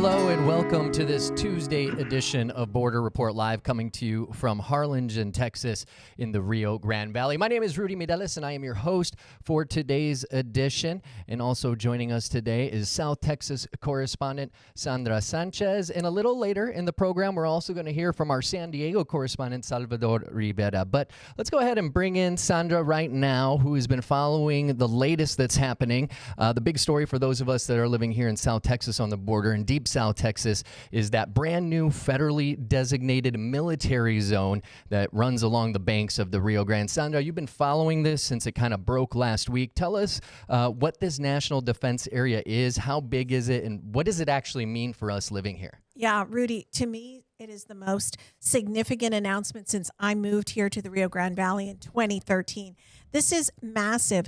Hello and welcome to this Tuesday edition of Border Report Live, coming to you from Harlingen, Texas in the Rio Grande Valley. My name is Rudy Mideles and I am your host for today's edition. And also joining us today is South Texas correspondent Sandra Sanchez. And a little later in the program, we're also going to hear from our San Diego correspondent Salvador Rivera. But let's go ahead and bring in Sandra right now, who has been following the latest that's happening. The big story for those of us that are living here in South Texas on the border in deep South Texas is that brand new federally designated military zone that runs along the banks of the Rio Grande. Sandra, you've been following this since it kind of broke last week. Tell us what this national defense area is, how big is it, and what does it actually mean for us living here? Yeah, Rudy, to me, it is the most significant announcement since I moved here to the Rio Grande Valley in 2013. This is massive.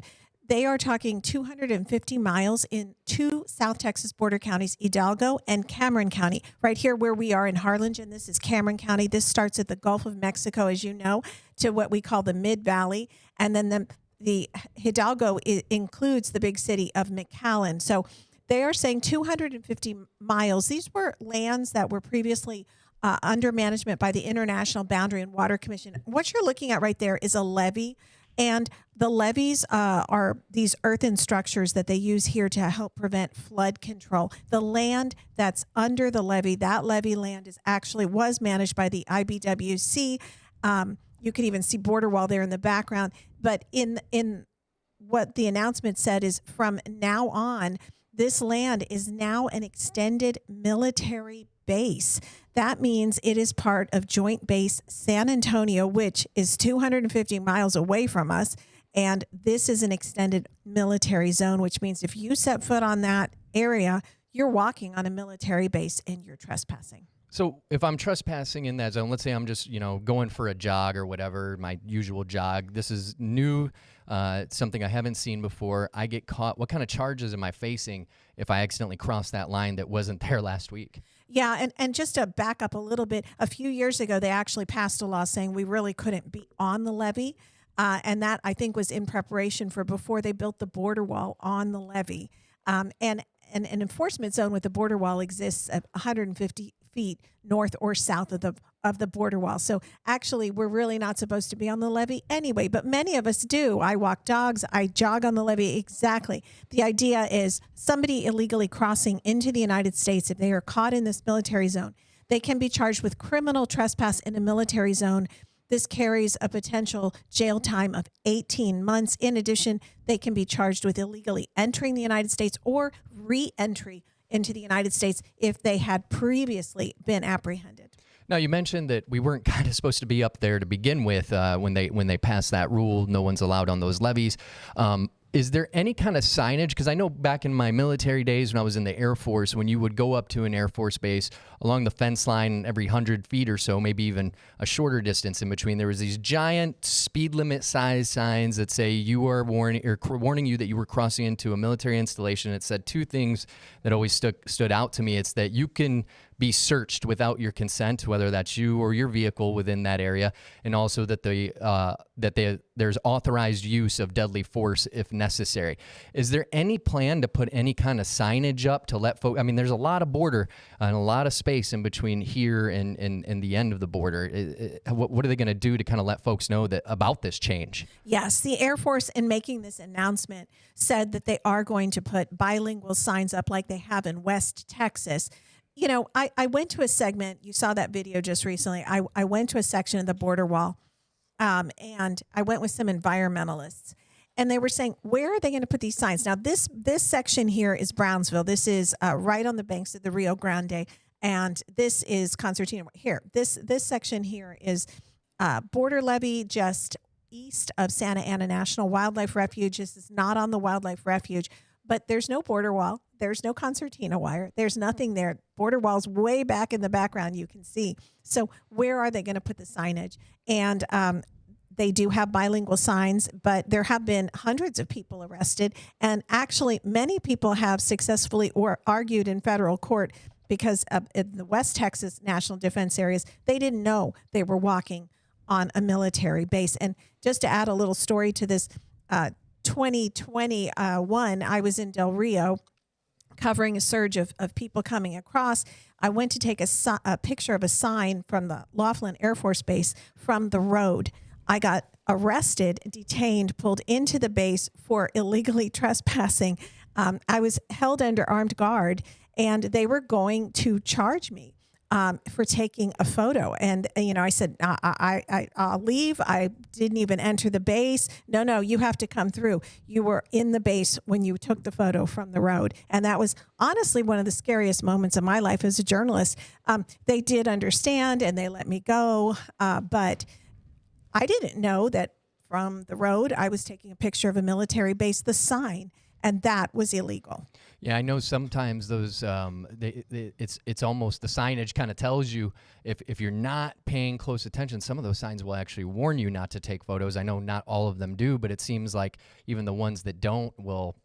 They are talking 250 miles in two South Texas border counties, Hidalgo and Cameron County. Right here where we are in Harlingen, this is Cameron County. This starts at the Gulf of Mexico, as you know, to what we call the Mid-Valley. And then the Hidalgo includes the big city of McAllen. So they are saying 250 miles. These were lands that were previously under management by the International Boundary and Water Commission. What you're looking at right there is a levee. And the levees are these earthen structures that they use here to help prevent flood control. The land that's under the levee, that levee land was managed by the IBWC. You can even see border wall there in the background. But in what the announcement said is from now on, this land is now an extended military base. That means it is part of Joint Base San Antonio, which is 250 miles away from us. And this is an extended military zone, which means if you set foot on that area, you're walking on a military base and you're trespassing. So if I'm trespassing in that zone, let's say I'm just, going for a jog or whatever, my usual jog. This is new, something I haven't seen before. I get caught. What kind of charges am I facing if I accidentally cross that line that wasn't there last week? Yeah, and just to back up a little bit, a few years ago, they actually passed a law saying we really couldn't be on the levee. And that, I think, was in preparation for before they built the border wall on the levee. And an enforcement zone with the border wall exists at 150 feet north or south of the border wall. So actually, we're really not supposed to be on the levee anyway, but many of us do. I walk dogs, I jog on the levee. Exactly. The idea is somebody illegally crossing into the United States, if they are caught in this military zone, they can be charged with criminal trespass in a military zone. This carries a potential jail time of 18 months. In addition, they can be charged with illegally entering the United States or re-entry into the United States if they had previously been apprehended. Now, you mentioned that we weren't kind of supposed to be up there to begin with when they passed that rule. No one's allowed on those levees. Is there any kind of signage? Because I know back in my military days when I was in the Air Force, when you would go up to an Air Force base along the fence line every 100 feet or so, maybe even a shorter distance in between, there was these giant speed limit size signs that say you are warning you that you were crossing into a military installation. It said two things that always stood out to me. It's that you can be searched without your consent, whether that's you or your vehicle within that area, and also that there's authorized use of deadly force if necessary. Is there any plan to put any kind of signage up to let folks? I mean, there's a lot of border and a lot of space in between here and the end of the border. What are they going to do to kind of let folks know that about this change? Yes, the Air Force, in making this announcement, said that they are going to put bilingual signs up like they have in West Texas. You know, I went to a segment, you saw that video just recently. I went to a section of the border wall, and I went with some environmentalists, and they were saying, where are they going to put these signs? Now, this section here is Brownsville. This is right on the banks of the Rio Grande, and this is Concertina. Here, this section here is border levee just east of Santa Ana National Wildlife Refuge. This is not on the wildlife refuge, but there's no border wall. There's no concertina wire. There's nothing there. Border wall's way back in the background, you can see. So where are they going to put the signage? And they do have bilingual signs, but there have been hundreds of people arrested. And actually, many people have successfully argued in federal court because in the West Texas National Defense areas, they didn't know they were walking on a military base. And just to add a little story to this, 2021, I was in Del Rio covering a surge of people coming across. I went to take a picture of a sign from the Laughlin Air Force Base from the road. I got arrested, detained, pulled into the base for illegally trespassing. I was held under armed guard, and they were going to charge me for taking a photo. And, I said, I'll leave. I didn't even enter the base. No, you have to come through. You were in the base when you took the photo from the road. And that was honestly one of the scariest moments of my life as a journalist. They did understand and they let me go. But I didn't know that from the road, I was taking a picture of a military base, the sign, and that was illegal. Yeah, I know sometimes those it's almost the signage kind of tells you if you're not paying close attention, some of those signs will actually warn you not to take photos. I know not all of them do, but it seems like even the ones that don't will,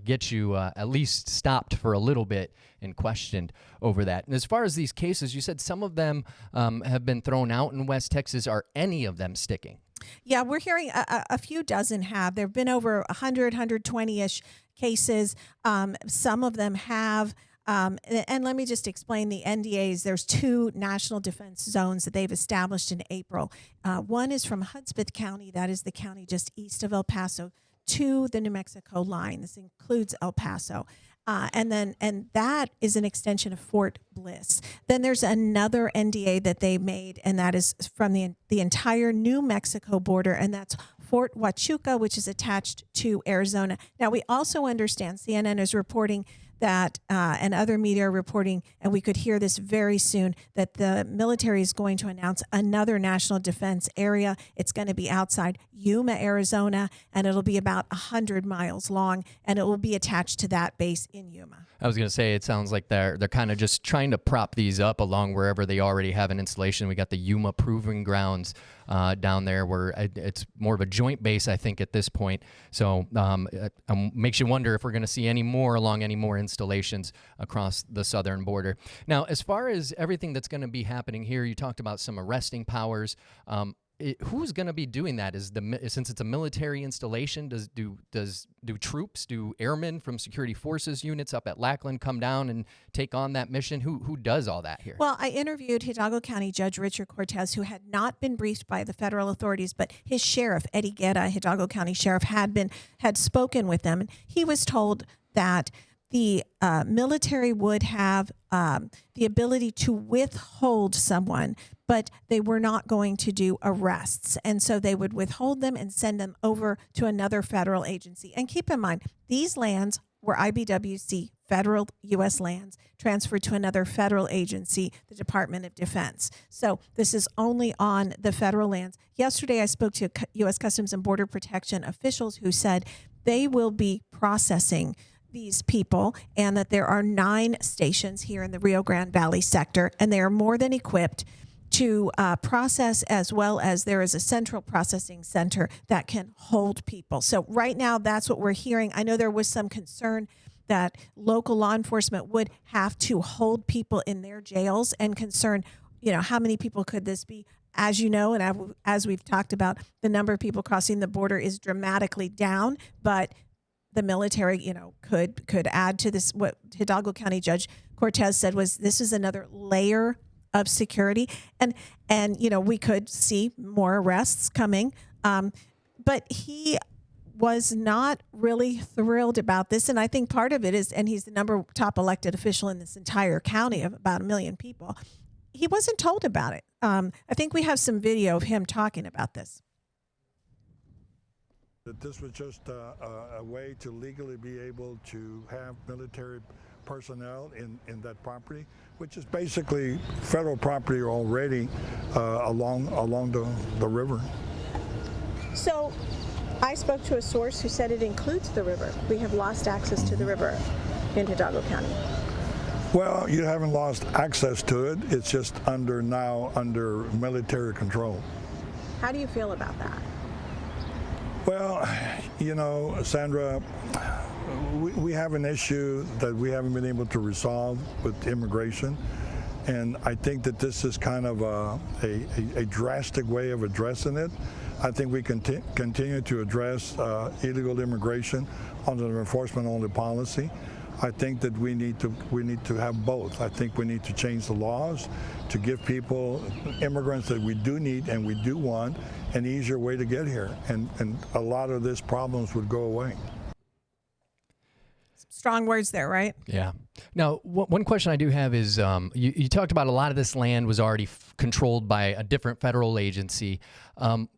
get you at least stopped for a little bit and questioned over that. And as far as these cases, you said some of them have been thrown out in West Texas. Are any of them sticking? Yeah, we're hearing a few dozen have. There have been over 100, 120-ish cases. Some of them have. And let me just explain the NDAs. There's 2 national defense zones that they've established in April. One is from Hudspeth County. That is the county just east of El Paso to the New Mexico line. This includes El Paso. And that is an extension of Fort Bliss. Then there's another NDA that they made, and that is from the entire New Mexico border, and that's Fort Huachuca, which is attached to Arizona. Now, we also understand, CNN is reporting that, and other media are reporting, and we could hear this very soon, that the military is going to announce another national defense area. It's going to be outside Yuma, Arizona, and it'll be about 100 miles long, and it will be attached to that base in Yuma. I was going to say, it sounds like they're kind of just trying to prop these up along wherever they already have an installation. We got the Yuma Proving Grounds down there where it's more of a joint base, I think, at this point. So it makes you wonder if we're going to see any more installations across the southern border. Now, as far as everything that's going to be happening here, you talked about some arresting powers. Who's going to be doing that? Since it's a military installation, do troops, do airmen from security forces units up at Lackland come down and take on that mission? Who does all that here? Well, I interviewed Hidalgo County Judge Richard Cortez, who had not been briefed by the federal authorities, but his sheriff, Eddie Guerra, Hidalgo County Sheriff, had spoken with them, and he was told that the military would have the ability to withhold someone, but they were not going to do arrests. And so they would withhold them and send them over to another federal agency. And keep in mind, these lands were IBWC, federal U.S. lands, transferred to another federal agency, the Department of Defense. So this is only on the federal lands. Yesterday, I spoke to U.S. Customs and Border Protection officials who said they will be processing these people, and that there are 9 stations here in the Rio Grande Valley sector, and they are more than equipped to process, as well as there is a central processing center that can hold people. So right now, that's what we're hearing. I know there was some concern that local law enforcement would have to hold people in their jails, and concern, how many people could this be? As you know, and as we've talked about, the number of people crossing the border is dramatically down, but the military, could add to this. What Hidalgo County Judge Cortez said was this is another layer of security, and we could see more arrests coming. But he was not really thrilled about this, and I think part of it is, and he's the top elected official in this entire county of about 1 million people. He wasn't told about it. I think we have some video of him talking about this. That this was just a way to legally be able to have military personnel in that property, which is basically federal property already along the river. So I spoke to a source who said it includes the river. We have lost access to the river in Hidalgo County. Well, you haven't lost access to it. It's just under military control. How do you feel about that? Well, Sandra, we have an issue that we haven't been able to resolve with immigration, and I think that this is kind of a drastic way of addressing it. I think we continue to address illegal immigration under the enforcement-only policy. I think that we need to have both. I think we need to change the laws to give people, immigrants that we do need and we do want, an easier way to get here, and a lot of these problems would go away. Strong words there, right? Yeah. Now, one question I do have is, you talked about a lot of this land was already controlled by a different federal agency,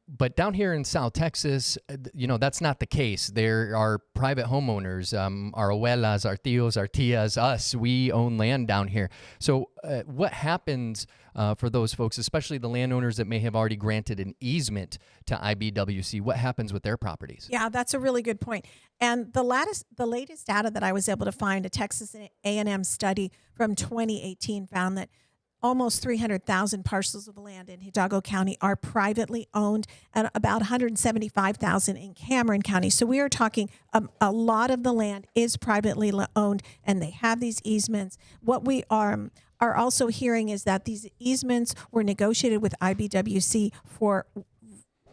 but down here in South Texas, that's not the case. There are private homeowners, our abuelas, our tios, our tias, us. We own land down here. So what happens for those folks, especially the landowners that may have already granted an easement to IBWC? What happens with their properties? Yeah, that's a really good point. And the latest data that I was able to find, a Texas A&M study from 2018 found that almost 300,000 parcels of land in Hidalgo County are privately owned, and about 175,000 in Cameron County. So we are talking a lot of the land is privately owned, and they have these easements. What we are also hearing is that these easements were negotiated with IBWC for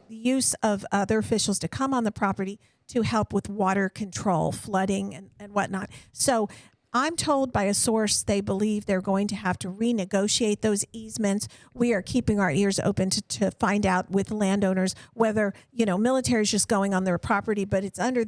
the use of other officials to come on the property to help with water control, flooding, and whatnot. So I'm told by a source they believe they're going to have to renegotiate those easements. We are keeping our ears open to find out with landowners whether, military is just going on their property, but it's under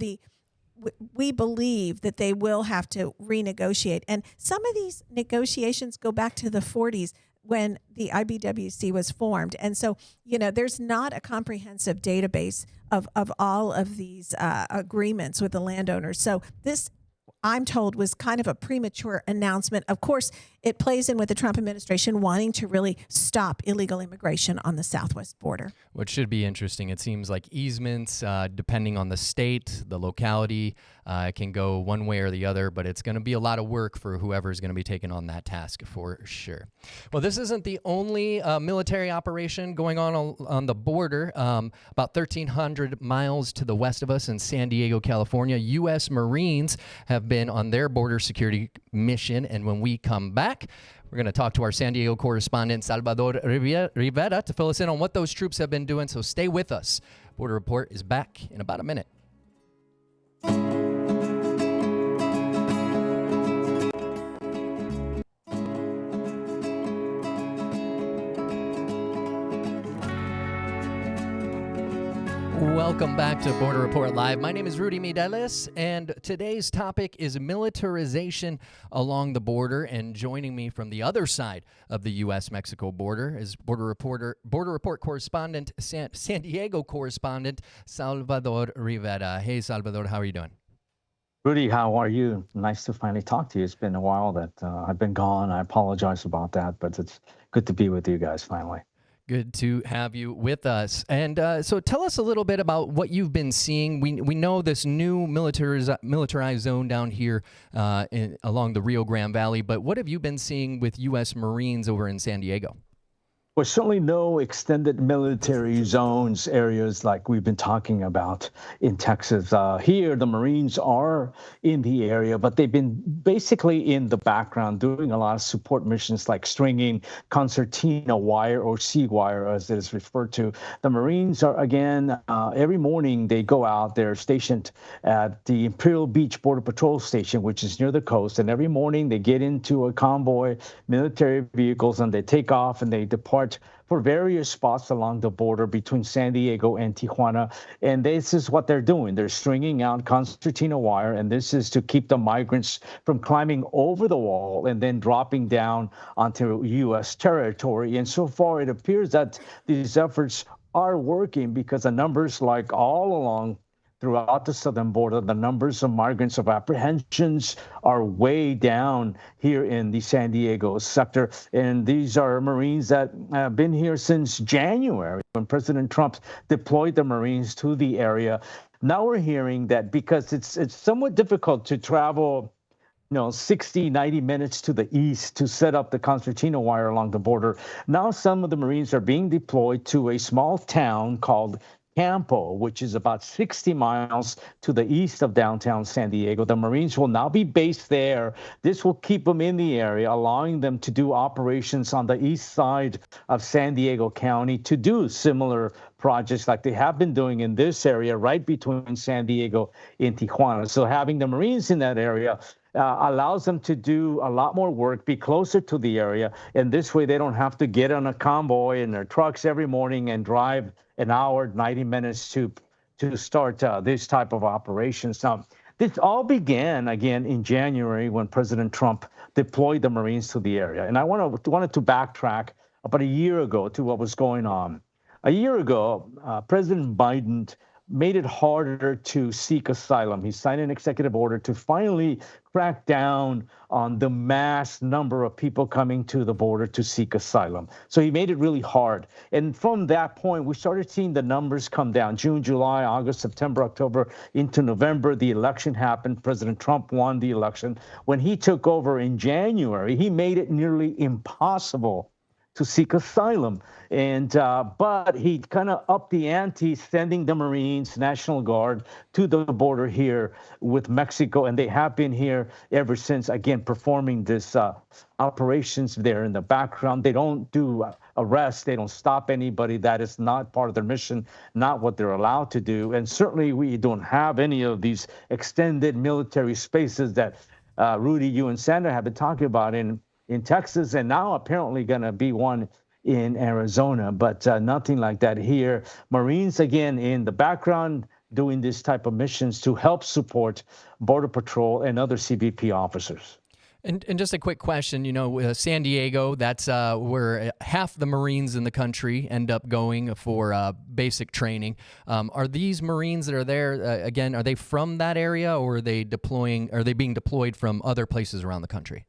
we believe that they will have to renegotiate. And some of these negotiations go back to the 40s when the IBWC was formed. And so, there's not a comprehensive database of all of these agreements with the landowners. So this, I'm told, was kind of a premature announcement. Of course, it plays in with the Trump administration wanting to really stop illegal immigration on the southwest border. Which should be interesting. It seems like easements, depending on the state, the locality, can go one way or the other, but it's going to be a lot of work for whoever is going to be taking on that task for sure. Well, this isn't the only military operation going on the border. About 1,300 miles to the west of us in San Diego, California, U.S. Marines have been on their border security mission, and when we come back, we're going to talk to our San Diego correspondent, Salvador Rivera, to fill us in on what those troops have been doing. So stay with us. Border Report is back in about a minute. Welcome back to Border Report Live. My name is Rudy Mideles, and today's topic is militarization along the border. And joining me from the other side of the U.S.-Mexico border is Border Report correspondent, San Diego correspondent, Salvador Rivera. Hey, Salvador, how are you doing? Rudy, how are you? Nice to finally talk to you. It's been a while that I've been gone. I apologize about that, but it's good to be with you guys finally. Good to have you with us. And so tell us a little bit about what you've been seeing. We know this new militarized zone down here along the Rio Grande Valley, but what have you been seeing with U.S. Marines over in San Diego? Well, certainly no extended military zones, areas like we've been talking about in Texas. Here, the Marines are in the area, but they've been basically in the background doing a lot of support missions like stringing concertina wire or sea wire, as it is referred to. The Marines are, again, every morning they go out. They're stationed at the Imperial Beach Border Patrol Station, which is near the coast. And every morning they get into a convoy, military vehicles, and they take off and they depart for various spots along the border between San Diego and Tijuana. And this is what they're doing. They're stringing out concertina wire, and this is to keep the migrants from climbing over the wall and then dropping down onto U.S. territory. And so far, it appears that these efforts are working because the numbers, like all along throughout the southern border, the numbers of migrants of apprehensions are way down here in the San Diego sector. And these are Marines that have been here since January, when President Trump deployed the Marines to the area. Now we're hearing that because it's somewhat difficult to travel 60, 90 minutes to the east to set up the concertina wire along the border. Now some of the Marines are being deployed to a small town called Campo, which is about 60 miles to the east of downtown San Diego. The Marines will now be based there. This will keep them in the area, allowing them to do operations on the east side of San Diego County to do similar projects like they have been doing in this area right between San Diego and Tijuana. So having the Marines in that area allows them to do a lot more work, be closer to the area, and this way they don't have to get on a convoy in their trucks every morning and drive an hour, 90 minutes to start this type of operations. Now, this all began again in January when President Trump deployed the Marines to the area, and I wanted to backtrack about a year ago to what was going on. A year ago, President Biden made it harder to seek asylum. He signed an executive order to finally crack down on the mass number of people coming to the border to seek asylum. So he made it really hard. And from that point, we started seeing the numbers come down. June, July, August, September, October, into November, the election happened. President Trump won the election. When he took over in January, he made it nearly impossible to seek asylum. And but he kind of upped the ante, sending the Marines, National Guard, to the border here with Mexico. And they have been here ever since, again, performing this operations there in the background. They don't do arrests. They don't stop anybody. That is not part of their mission, not what they're allowed to do. And certainly we don't have any of these extended military spaces that Rudy, you and Sandra have been talking about in Texas, and now apparently going to be one in Arizona, but nothing like that here. Marines, again, in the background, doing this type of missions to help support Border Patrol and other CBP officers. And just a quick question, San Diego, that's where half the Marines in the country end up going for basic training. Are these Marines that are there, again, are they from that area, or are they being deployed from other places around the country?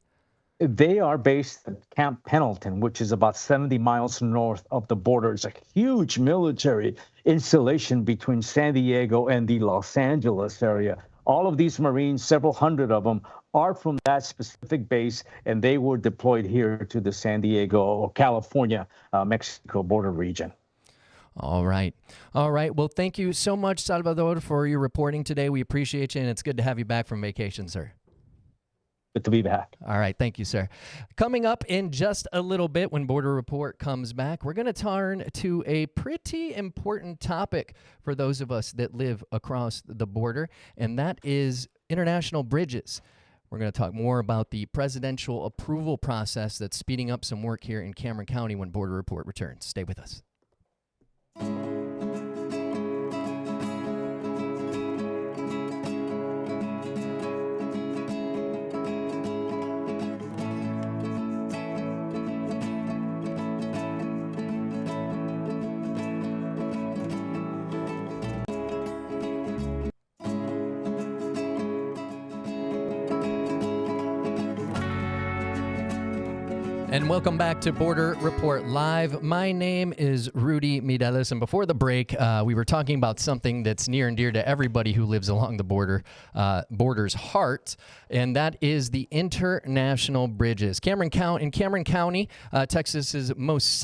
They are based at Camp Pendleton, which is about 70 miles north of the border. It's a huge military installation between San Diego and the Los Angeles area. All of these Marines, several hundred of them, are from that specific base, and they were deployed here to the San Diego or California, Mexico border region. All right. Well, thank you so much, Salvador, for your reporting today. We appreciate you, and it's good to have you back from vacation, sir. Good to be back. All right. Thank you, sir. Coming up in just a little bit, when Border Report comes back, we're going to turn to a pretty important topic for those of us that live across the border, and that is international bridges. We're going to talk more about the presidential approval process that's speeding up some work here in Cameron County when Border Report returns. Stay with us. And welcome back to Border Report Live. My name is Rudy Mideles, and before the break, we were talking about something that's near and dear to everybody who lives along the border's heart, and that is the international bridges. In Cameron County, Texas's most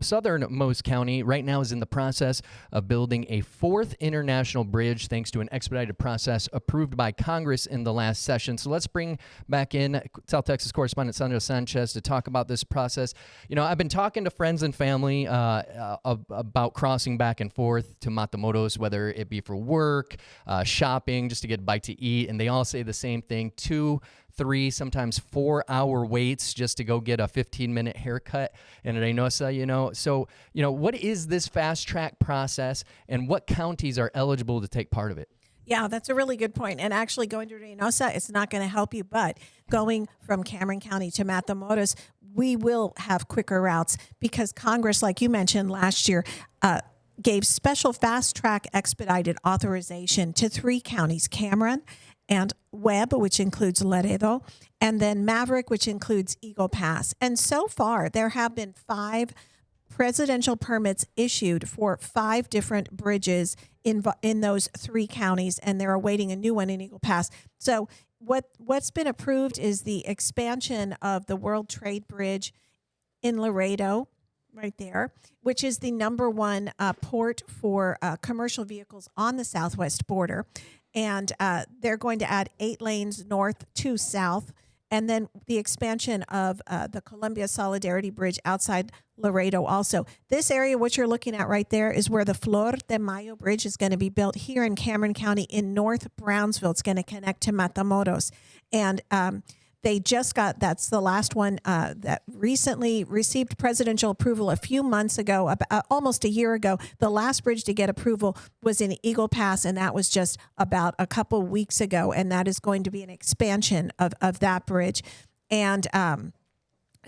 southernmost county, right now is in the process of building a fourth international bridge, thanks to an expedited process approved by Congress in the last session. So let's bring back in South Texas correspondent Sandra Sanchez to talk about this process. I've been talking to friends and family about crossing back and forth to Matamoros, whether it be for work, shopping, just to get a bite to eat, and they all say the same thing: 2, 3, sometimes 4-hour waits just to go get a 15-minute haircut in Reynosa, So, what is this fast track process, and what counties are eligible to take part of it? Yeah, that's a really good point. And actually going to Reynosa, it's not going to help you, but going from Cameron County to Matamoros, we will have quicker routes because Congress, like you mentioned last year, gave special fast track expedited authorization to 3 counties, Cameron and Webb, which includes Laredo, and then Maverick, which includes Eagle Pass. And so far, there have been 5 presidential permits issued for 5 different bridges in those 3 counties, and they're awaiting a new one in Eagle Pass. So what's been approved is the expansion of the World Trade Bridge in Laredo, right there, which is the #1 port for commercial vehicles on the southwest border. And they're going to add 8 lanes north to south and then the expansion of the Columbia Solidarity Bridge outside Laredo also. This area, what you're looking at right there, is where the Flor de Mayo Bridge is going to be built here in Cameron County in North Brownsville. It's going to connect to Matamoros. And they just got, that's the last one that recently received presidential approval a few months ago, almost a year ago. The last bridge to get approval was in Eagle Pass, and that was just about a couple weeks ago. And that is going to be an expansion of that bridge. And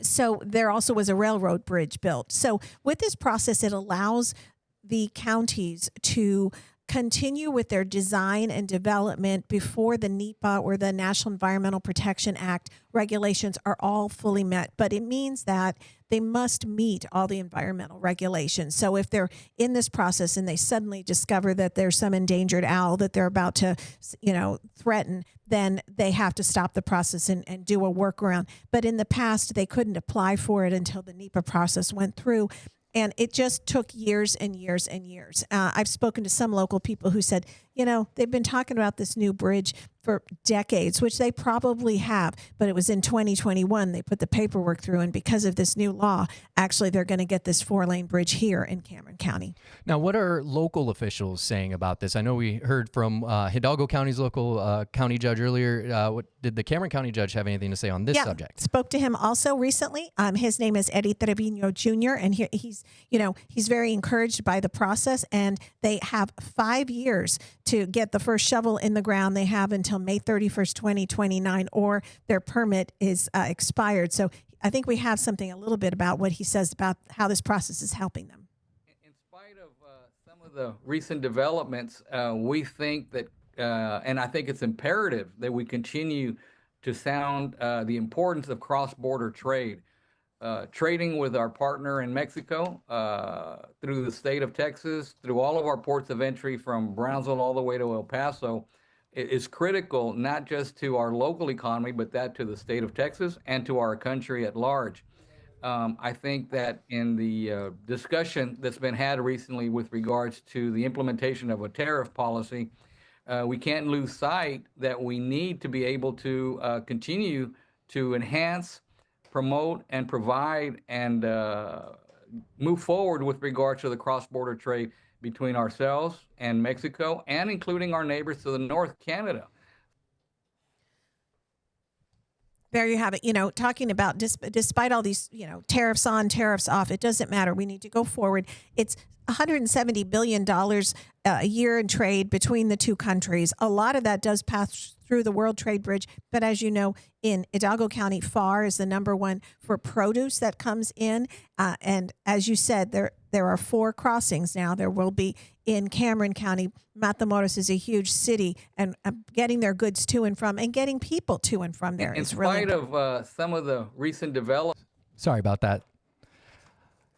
so there also was a railroad bridge built. So with this process, it allows the counties to continue with their design and development before the NEPA or the National Environmental Protection Act regulations are all fully met. But it means that they must meet all the environmental regulations. So if they're in this process and they suddenly discover that there's some endangered owl that they're about to, threaten, then they have to stop the process and do a workaround. But in the past, they couldn't apply for it until the NEPA process went through. And it just took years and years and years. I've spoken to some local people who said, they've been talking about this new bridge for decades, which they probably have, but it was in 2021 they put the paperwork through, and because of this new law, actually they're going to get this 4-lane bridge here in Cameron County. Now, what are local officials saying about this? I know we heard from Hidalgo County's local county judge earlier. What did the Cameron County judge have anything to say on this subject? Spoke to him also recently. His name is Eddie Trevino Jr., and he's very encouraged by the process, and they have 5 years to get the first shovel in the ground. They have until May 31st, 2029, or their permit is expired. So I think we have something a little bit about what he says about how this process is helping them. In spite of some of the recent developments, we think that, and I think it's imperative that we continue to sound the importance of cross-border trade. Trading with our partner in Mexico, through the state of Texas, through all of our ports of entry from Brownsville all the way to El Paso, is critical not just to our local economy, but that to the state of Texas and to our country at large. I think that in the discussion that's been had recently with regards to the implementation of a tariff policy, we can't lose sight that we need to be able to continue to enhance, promote, and provide and move forward with regard to the cross-border trade between ourselves and Mexico, and including our neighbors to the north, Canada. There you have it. Talking about despite all these, tariffs on, tariffs off, it doesn't matter. We need to go forward. It's $170 billion a year in trade between the two countries. A lot of that does pass through the World Trade Bridge. But as you know, in Hidalgo County, FAR is the number one for produce that comes in. And as you said, there are 4 crossings now. There will be in Cameron County. Matamoros is a huge city, and getting their goods to and from, and getting people to and from there is really important. In spite of some of the recent developments. Sorry about that.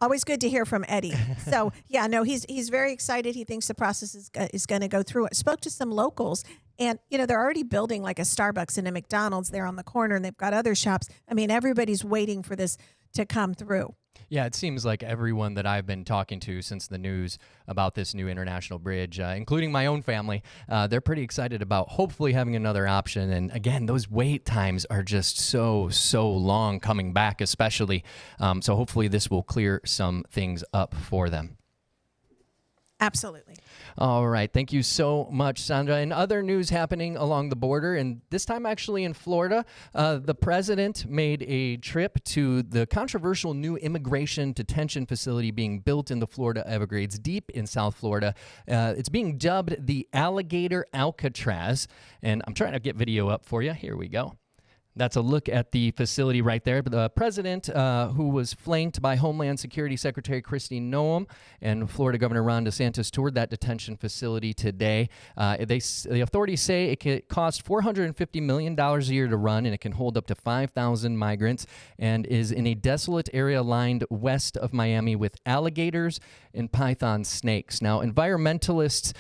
Always good to hear from Eddie. So he's very excited. He thinks the process is going to go through. I spoke to some locals, and they're already building like a Starbucks and a McDonald's there on the corner, and they've got other shops. I mean, everybody's waiting for this to come through. Yeah, it seems like everyone that I've been talking to since the news about this new international bridge, including my own family, they're pretty excited about hopefully having another option. And again, those wait times are just so long coming back, especially. So hopefully this will clear some things up for them. Absolutely. All right. Thank you so much, Sandra. And other news happening along the border, and this time actually in Florida, the president made a trip to the controversial new immigration detention facility being built in the Florida Everglades, deep in South Florida. It's being dubbed the Alligator Alcatraz, and I'm trying to get video up for you. Here we go. That's a look at the facility right there. The president, who was flanked by Homeland Security Secretary Kristi Noem and Florida Governor Ron DeSantis, toured that detention facility today. The authorities say it could cost $450 million a year to run, and it can hold up to 5,000 migrants, and is in a desolate area lined west of Miami with alligators and python snakes. Now, environmentalists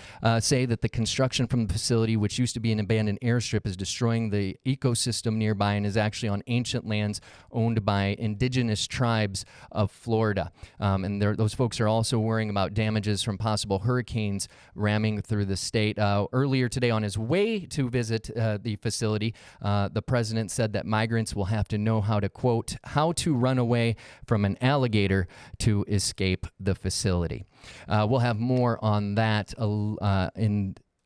say that the construction from the facility, which used to be an abandoned airstrip, is destroying the ecosystem nearby, nearby and is actually on ancient lands owned by indigenous tribes of Florida. And those folks are also worrying about damages from possible hurricanes ramming through the state. Earlier today, on his way to visit the facility, the president said that migrants will have to know how to, quote, how to run away from an alligator to escape the facility. We'll have more on that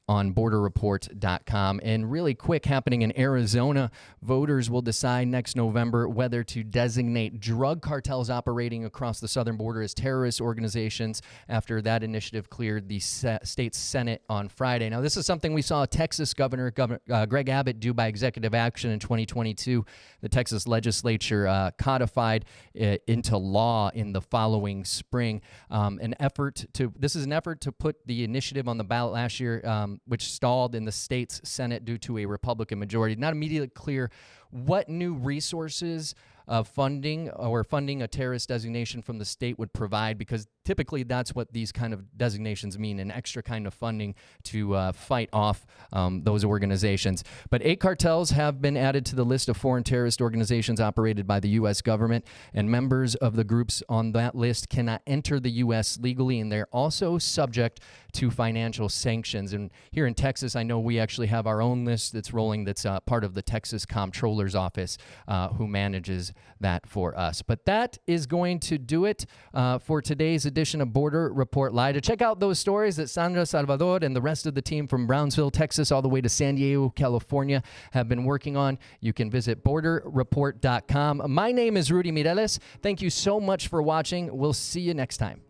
on borderreport.com. And really quick, happening in Arizona, voters will decide next November whether to designate drug cartels operating across the southern border as terrorist organizations after that initiative cleared the state Senate on Friday. Now, this is something we saw Texas Governor Greg Abbott do by executive action in 2022. The Texas legislature codified it into law in the following spring. This is an effort to put the initiative on the ballot last year, which stalled in the state's Senate due to a Republican majority. Not immediately clear what new resources of funding a terrorist designation from the state would provide, because typically that's what these kind of designations mean, an extra kind of funding to fight off those organizations. But 8 cartels have been added to the list of foreign terrorist organizations operated by the U.S. government, and members of the groups on that list cannot enter the U.S. legally, and they're also subject to financial sanctions. And here in Texas, I know we actually have our own list that's rolling, that's part of the Texas Comptroller's Office, who manages that for us. But that is going to do it for today's edition of Border Report Live. To check out those stories that Sandra, Salvador, and the rest of the team from Brownsville, Texas, all the way to San Diego, California, have been working on, you can visit borderreport.com. My name is Rudy Mireles. Thank you so much for watching. We'll see you next time.